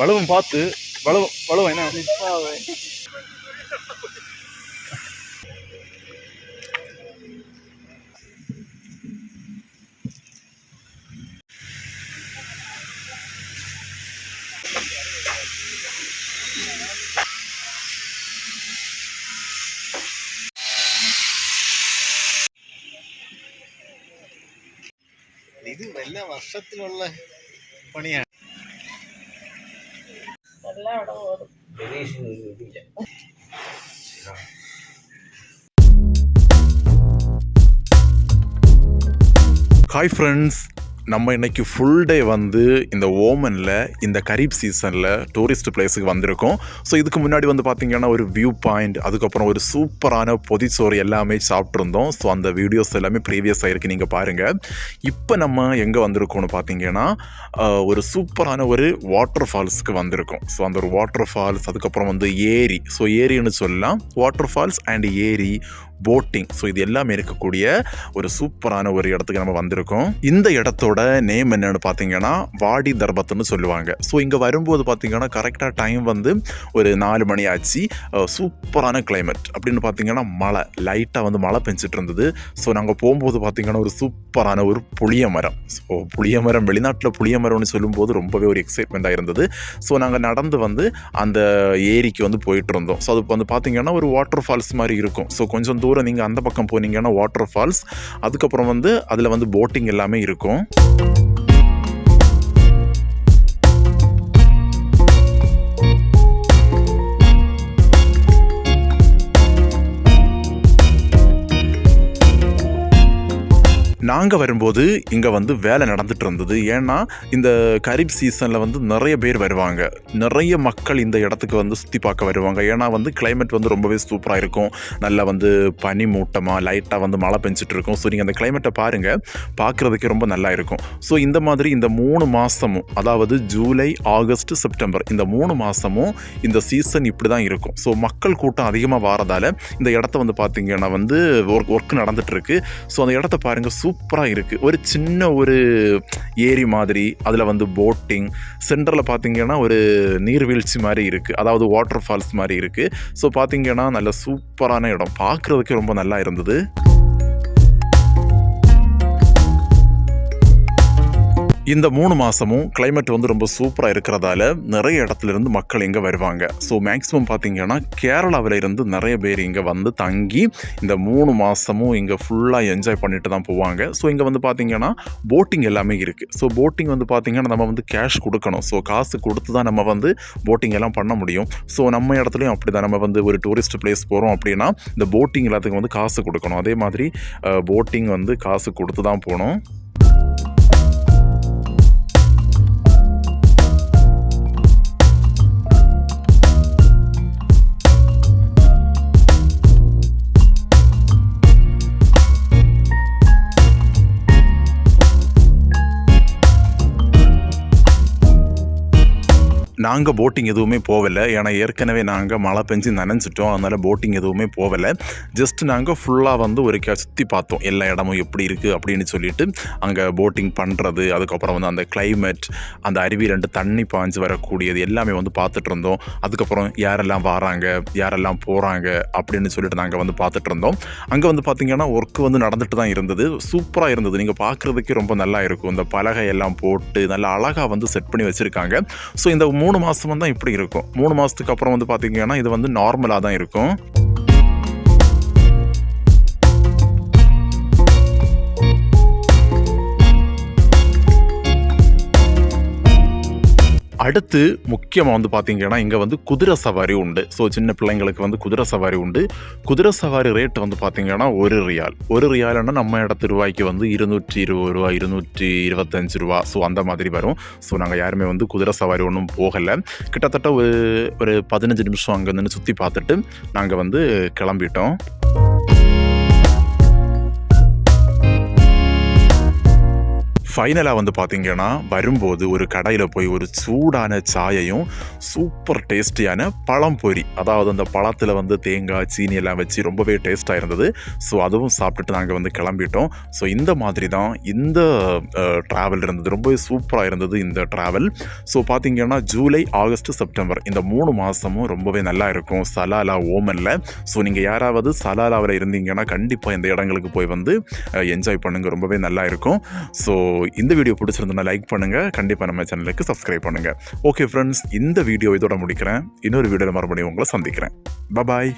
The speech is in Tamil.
வளவும் பார்த்து வளவும் என்ன ഇത് എല്ലാ വർഷത്തിലുള്ള പണിയാണ്. ஹாய் ஃப்ரெண்ட்ஸ், நம்ம இன்றைக்கி ஃபுல் டே வந்து இந்த ஓமனில் இந்த கரீப் சீசனில் டூரிஸ்ட் பிளேஸுக்கு வந்திருக்கோம். ஸோ இதுக்கு முன்னாடி வந்து பார்த்திங்கன்னா ஒரு வியூ பாயிண்ட், அதுக்கப்புறம் ஒரு சூப்பரான பொதிச்சோறு எல்லாமே சாப்பிட்ருந்தோம். ஸோ அந்த வீடியோஸ் எல்லாமே ப்ரீவியஸ் ஆகிருக்கு, நீங்கள் பாருங்கள். இப்போ நம்ம எங்கே வந்திருக்கோம்னு பார்த்தீங்கன்னா ஒரு சூப்பரான ஒரு வாட்டர் ஃபால்ஸுக்கு வந்திருக்கோம். ஸோ அந்த ஒரு வாட்டர் ஃபால்ஸ், அதுக்கப்புறம் வந்து ஏரி, ஸோ ஏரின்னு சொல்லலாம், வாட்டர் ஃபால்ஸ் அண்ட் ஏரி, போட்டிங், ஸோ இது எல்லாமே இருக்கக்கூடிய ஒரு சூப்பரான ஒரு இடத்துக்கு நம்ம வந்திருக்கோம். இந்த இடத்தோட நேம் என்னன்னு பார்த்தீங்கன்னா வாடி தர்பத்துன்னு சொல்லுவாங்க. ஸோ இங்கே வரும்போது பார்த்தீங்கன்னா கரெக்டாக டைம் வந்து ஒரு 4 மணி ஆச்சு. சூப்பரான கிளைமேட் அப்படின்னு பார்த்தீங்கன்னா மழை, லைட்டாக வந்து மழை பெஞ்சிட்டு இருந்தது. ஸோ நாங்கள் போகும்போது பார்த்தீங்கன்னா ஒரு சூப்பரான ஒரு புளிய மரம். ஸோ புளிய மரம், வெளிநாட்டில் புளிய மரம்னு சொல்லும்போது ரொம்பவே ஒரு எக்ஸைட்மெண்ட்டாக இருந்தது. ஸோ நாங்கள் நடந்து வந்து அந்த ஏரிக்கு வந்து போயிட்டு இருந்தோம். ஸோ அது வந்து பார்த்தீங்கன்னா ஒரு வாட்டர் ஃபால்ஸ் மாதிரி இருக்கும். ஸோ கொஞ்சம் தூரம் நீங்கள் அந்த பக்கம் போனீங்கன்னா வாட்டர் ஃபால்ஸ், அதுக்கப்புறம் வந்து அதில் வந்து போட்டிங் எல்லாமே இருக்கும். நாங்கள் வரும்போது இங்கே வந்து வேலை நடந்துகிட்டு இருந்தது. ஏன்னா இந்த கரீப் சீசனில் வந்து நிறைய பேர் வருவாங்க, நிறைய மக்கள் இந்த இடத்துக்கு வந்து சுற்றி பார்க்க வருவாங்க. ஏன்னா வந்து கிளைமேட் வந்து ரொம்பவே சூப்பராக இருக்கும், நல்லா வந்து பனி மூட்டமாக லைட்டாக வந்து மழை பெஞ்சிட்டு இருக்கும். ஸோ நீங்கள் அந்த கிளைமேட்டை பாருங்கள், பார்க்குறதுக்கே ரொம்ப நல்லா இருக்கும். ஸோ இந்த மாதிரி இந்த 3 மாதமும், அதாவது ஜூலை, ஆகஸ்ட், செப்டம்பர், இந்த 3 மாதமும் இந்த சீசன் இப்படி தான் இருக்கும். ஸோ மக்கள் கூட்டம் அதிகமாக வாரதால் இந்த இடத்த வந்து பார்த்திங்கன்னா வந்து ஒர்க் நடந்துகிட்ருக்கு. ஸோ அந்த இடத்த பாருங்கள், சூப்பராக இருக்குது. ஒரு சின்ன ஒரு ஏரி மாதிரி, அதில் வந்து போட்டிங், சென்டரில் பார்த்திங்கன்னா ஒரு நீர்வீழ்ச்சி மாதிரி இருக்குது, அதாவது வாட்டர் ஃபால்ஸ் மாதிரி இருக்குது. ஸோ பார்த்திங்கன்னா நல்ல சூப்பரான இடம், பார்க்குறதுக்கு ரொம்ப நல்லா இருந்தது. இந்த 3 மாதமும் கிளைமேட் வந்து ரொம்ப சூப்பராக இருக்கிறதால நிறைய இடத்துலேருந்து மக்கள் இங்கே வருவாங்க. ஸோ மேக்ஸிமம் பார்த்திங்கன்னா கேரளாவில் இருந்து நிறைய பேர் இங்கே வந்து தங்கி இந்த 3 மாதமும் இங்கே ஃபுல்லாக என்ஜாய் பண்ணிட்டு தான் போவாங்க. ஸோ இங்கே வந்து பார்த்திங்கன்னா போட்டிங் எல்லாமே இருக்குது. ஸோ போட்டிங் வந்து பார்த்திங்கன்னா நம்ம வந்து கேஷ் கொடுக்கணும். ஸோ காசு கொடுத்து தான் நம்ம வந்து போட்டிங் எல்லாம் பண்ண முடியும். ஸோ நம்ம இடத்துலையும் அப்படி தான், நம்ம வந்து ஒரு டூரிஸ்ட் பிளேஸ் போகிறோம் அப்படின்னா இந்த போட்டிங் எல்லாத்துக்கும் வந்து காசு கொடுக்கணும். அதே மாதிரி போட்டிங் வந்து காசு கொடுத்து தான் போகணும். நாங்கள் போட்டிங் எதுவுமே போகலை, ஏன்னா ஏற்கனவே நாங்கள் மழை பெஞ்சு நனைஞ்சிட்டோம். அதனால் போட்டிங் எதுவுமே போகலை. ஜஸ்ட் நாங்கள் ஃபுல்லாக வந்து ஒரு சுற்றி பார்த்தோம், எல்லா இடமும் எப்படி இருக்குது அப்படின்னு சொல்லிட்டு. அங்கே போட்டிங் பண்ணுறது, அதுக்கப்புறம் வந்து அந்த கிளைமேட், அந்த அருவியிலேருந்து தண்ணி பாஞ்சு வரக்கூடியது எல்லாமே வந்து பார்த்துட்டு இருந்தோம். அதுக்கப்புறம் யாரெல்லாம் வராங்க, யாரெல்லாம் போகிறாங்க அப்படின்னு சொல்லிட்டு நாங்கள் வந்து பார்த்துட்டு இருந்தோம். அங்கே வந்து பார்த்திங்கன்னா ஒர்க் வந்து நடந்துட்டு தான் இருந்தது. சூப்பராக இருந்தது, நீங்கள் பார்க்குறதுக்கே ரொம்ப நல்லா இருக்கும். இந்த பலகை எல்லாம் போட்டு நல்லா அழகாக வந்து செட் பண்ணி வச்சுருக்காங்க. ஸோ இந்த 3 மாதம் தான் இப்படி இருக்கும். 3 மாதத்துக்கு அப்புறம் வந்து பார்த்திங்கன்னா இது வந்து நார்மலாக தான் இருக்கும். அடுத்து முக்கியமாக வந்து பார்த்திங்கன்னா இங்கே வந்து குதிரை சவாரி உண்டு. ஸோ சின்ன பிள்ளைங்களுக்கு வந்து குதிரை சவாரி உண்டு. குதிரை சவாரி ரேட் வந்து பார்த்திங்கன்னா ஒரு ரியால்னா நம்ம இடத்து ரூபாய்க்கு வந்து 220 ரூபா, 225 ரூபா. ஸோ அந்த மாதிரி வரும். ஸோ நாங்கள் யாருமே வந்து குதிரை சவாரி ஒன்றும் போகலை. கிட்டத்தட்ட ஒரு 15 நிமிஷம் அங்கே நின்று சுற்றி பார்த்துட்டு நாங்கள் வந்து கிளம்பிட்டோம். ஃபைனலாக வந்து பார்த்தீங்கன்னா வரும்போது ஒரு கடையில் போய் ஒரு சூடான சாயையும் சூப்பர் டேஸ்டியான பழம்பொரி, அதாவது அந்த பழத்தில் வந்து தேங்காய் சீனி எல்லாம் வச்சு ரொம்பவே டேஸ்ட்டாக இருந்தது. ஸோ அதுவும் சாப்பிட்டுட்டு நாங்கள் வந்து கிளம்பிட்டோம். ஸோ இந்த மாதிரி தான் இந்த ட்ராவல் இருந்தது. ரொம்பவே சூப்பராக இருந்தது இந்த ட்ராவல். ஸோ பார்த்தீங்கன்னா ஜூலை, ஆகஸ்ட், செப்டம்பர் இந்த 3 மாதமும் ரொம்பவே நல்லா இருக்கும் சலாலா ஓமனில். ஸோ நீங்கள் யாராவது சலாலாவில் இருந்தீங்கன்னா கண்டிப்பாக இந்த இடங்களுக்கு போய் வந்து என்ஜாய் பண்ணுங்கள். ரொம்பவே நல்லா இருக்கும். ஸோ இந்த வீடியோ பிடிச்சிருந்தோன்னா லைக் பண்ணுங்கள். கண்டிப்பாக நம்ம சேனலுக்கு சப்ஸ்கிரைப் பண்ணுங்கள். ஓகே ஃப்ரெண்ட்ஸ், இந்த வீடியோ இதோட முடிக்கிறேன். இன்னொரு வீடியோவில் மறுபடியும் உங்களை சந்திக்கிறேன். பாய்.